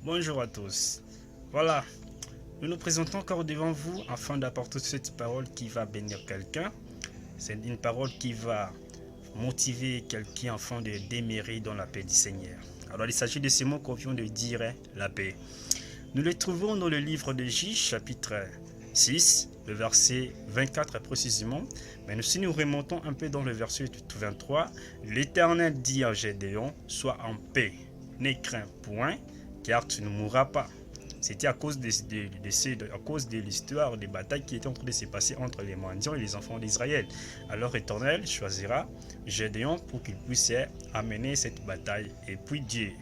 Bonjour à tous. Voilà, nous nous présentons encore devant vous afin d'apporter cette parole qui va bénir quelqu'un. C'est une parole qui va motiver quelqu'un afin de demeurer dans la paix du Seigneur. Alors il s'agit de ces mots qu'on vient de dire, la paix. Nous les trouvons dans le livre de J, chapitre 6, le verset 24 précisément. Mais si nous remontons un peu dans le verset 23, l'Éternel dit à Gédéon, sois en paix, ne crains point, car tu ne mourras pas. C'était à cause de l'histoire des batailles qui étaient en train de se passer entre les mendiants et les enfants d'Israël. Alors l'Éternel choisira Gédéon pour qu'il puisse amener cette bataille. Et puis Dieu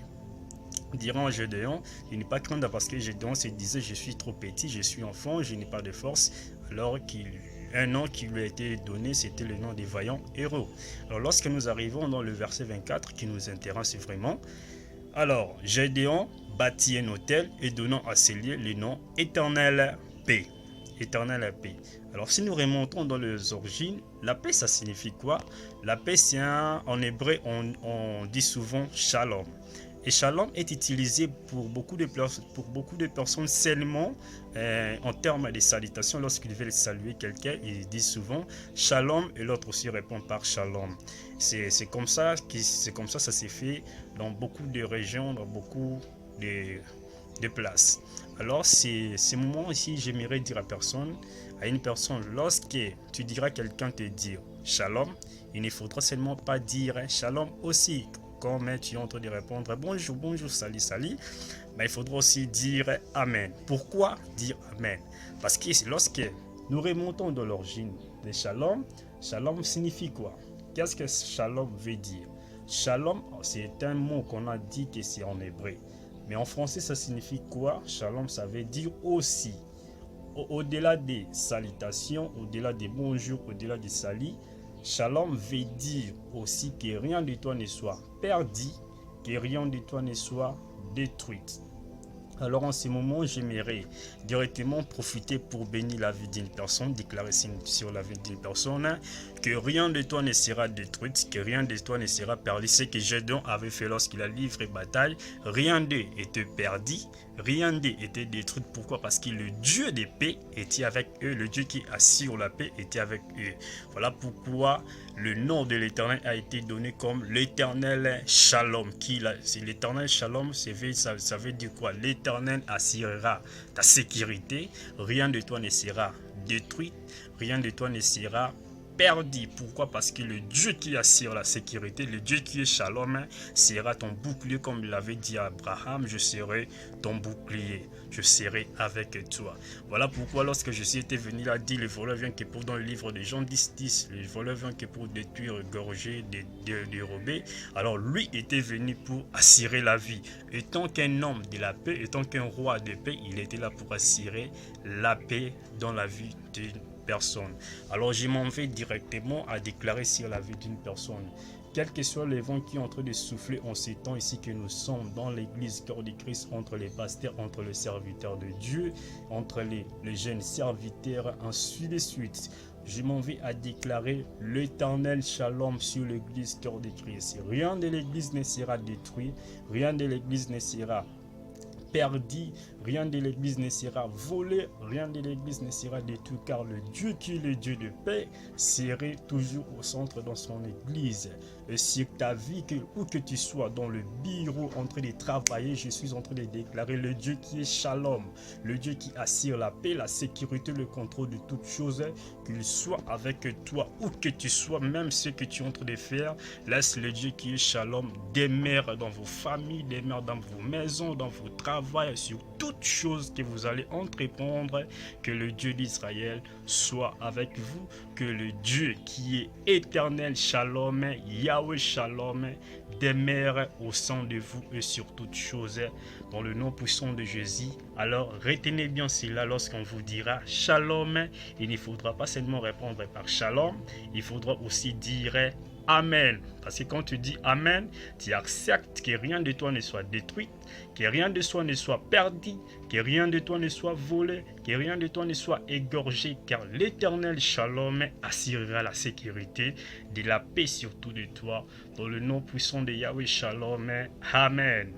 dira à Gédéon, il n'est pas craindre parce que Gédéon se disait, je suis trop petit, je suis enfant, je n'ai pas de force. Alors un nom qui lui a été donné, c'était le nom des vaillants héros. Alors lorsque nous arrivons dans le verset 24 qui nous intéresse vraiment, alors Gédéon bâtit un autel et donnant à ces lieux le nom Éternel paix. Éternel paix. Alors si nous remontons dans les origines, la paix ça signifie quoi? La paix c'est en hébreu on dit souvent shalom. Et shalom est utilisé pour beaucoup de personnes seulement en termes de salutation. Lorsqu'ils veulent saluer quelqu'un, ils disent souvent shalom et l'autre aussi répond par shalom. C'est comme ça ça s'est fait dans beaucoup de régions, dans beaucoup de places. Alors c'est ce moment ici, j'aimerais dire à une personne, lorsque tu diras à quelqu'un te dire shalom, il ne faudra seulement pas dire shalom aussi. Comme tu es en train de répondre bonjour, bonjour, salut, salut, mais il faudra aussi dire amen. Pourquoi dire amen? Parce que lorsque nous remontons dans l'origine de shalom, shalom signifie quoi? Qu'est-ce que shalom veut dire? Shalom, c'est un mot qu'on a dit que c'est en hébreu. Mais en français, ça signifie quoi? Shalom, ça veut dire aussi. Au-delà des salutations, au-delà des bonjours, au-delà des saluts, shalom veut dire aussi que rien de toi ne soit perdu, que rien de toi ne soit détruit. Alors en ce moment, j'aimerais directement profiter pour bénir la vie d'une personne, déclarer sur la vie d'une personne, que rien de toi ne sera détruit, que rien de toi ne sera perdu. Ce que Gédéon avait fait lorsqu'il a livré bataille, rien d'eux était perdu, rien d'eux était détruit. Pourquoi? Parce que le Dieu de paix était avec eux, le Dieu qui assure la paix était avec eux. Voilà pourquoi le nom de l'Éternel a été donné comme l'Éternel Shalom. L'Éternel Shalom, ça veut dire quoi? L'Éternel assurera ta sécurité, rien de toi ne sera détruit, rien de toi ne sera perdu. Pourquoi? Parce que le Dieu qui assure la sécurité, le Dieu qui est Shalom, sera ton bouclier, comme il avait dit à Abraham, je serai ton bouclier, je serai avec toi. Voilà pourquoi lorsque Jésus était venu, il a dit, le voleur vient que pour, dans le livre de Jean 10, le voleur vient que pour détruire, égorger, dérober. Alors lui était venu pour assurer la vie. Étant qu'un homme de la paix, étant qu'un roi de paix, il était là pour assurer la paix dans la vie d'une personne. Alors je m'en vais directement à déclarer sur la vie d'une personne. Quel que soit le vent qui est en train de souffler en ces temps ici que nous sommes dans l'église Cœur de Christ, entre les pasteurs, entre les serviteurs de Dieu, entre les jeunes serviteurs, ainsi de suite. Je m'en vais à déclarer l'éternel shalom sur l'église Cœur de Christ. Rien de l'église ne sera détruit, rien de l'église ne sera perdu, rien de l'église ne sera volé, rien de l'église ne sera détruit, car le Dieu qui est le Dieu de paix serait toujours au centre dans son église. Et sur ta vie, où que tu sois dans le bureau en train de travailler, je suis en train de déclarer le Dieu qui est Shalom, le Dieu qui assure la paix, la sécurité, le contrôle de toutes choses, qu'il soit avec toi, où que tu sois, même ce que tu es en train de faire, laisse le Dieu qui est Shalom demeurer dans vos familles, demeurer dans vos maisons, dans vos travaux, sur toutes choses que vous allez entreprendre, que le Dieu d'Israël soit avec vous, que le Dieu qui est éternel Shalom, Yahweh Shalom, demeure au sein de vous et sur toutes choses, dans le nom puissant de Jésus. Alors retenez bien cela lorsqu'on vous dira Shalom, il ne faudra pas seulement répondre par Shalom, il faudra aussi dire Amen. Parce que quand tu dis Amen, tu acceptes que rien de toi ne soit détruit, que rien de toi ne soit perdu, que rien de toi ne soit volé, que rien de toi ne soit égorgé, car l'Éternel Shalom assurera la sécurité, de la paix surtout de toi, dans le nom puissant de Yahweh Shalom. Amen.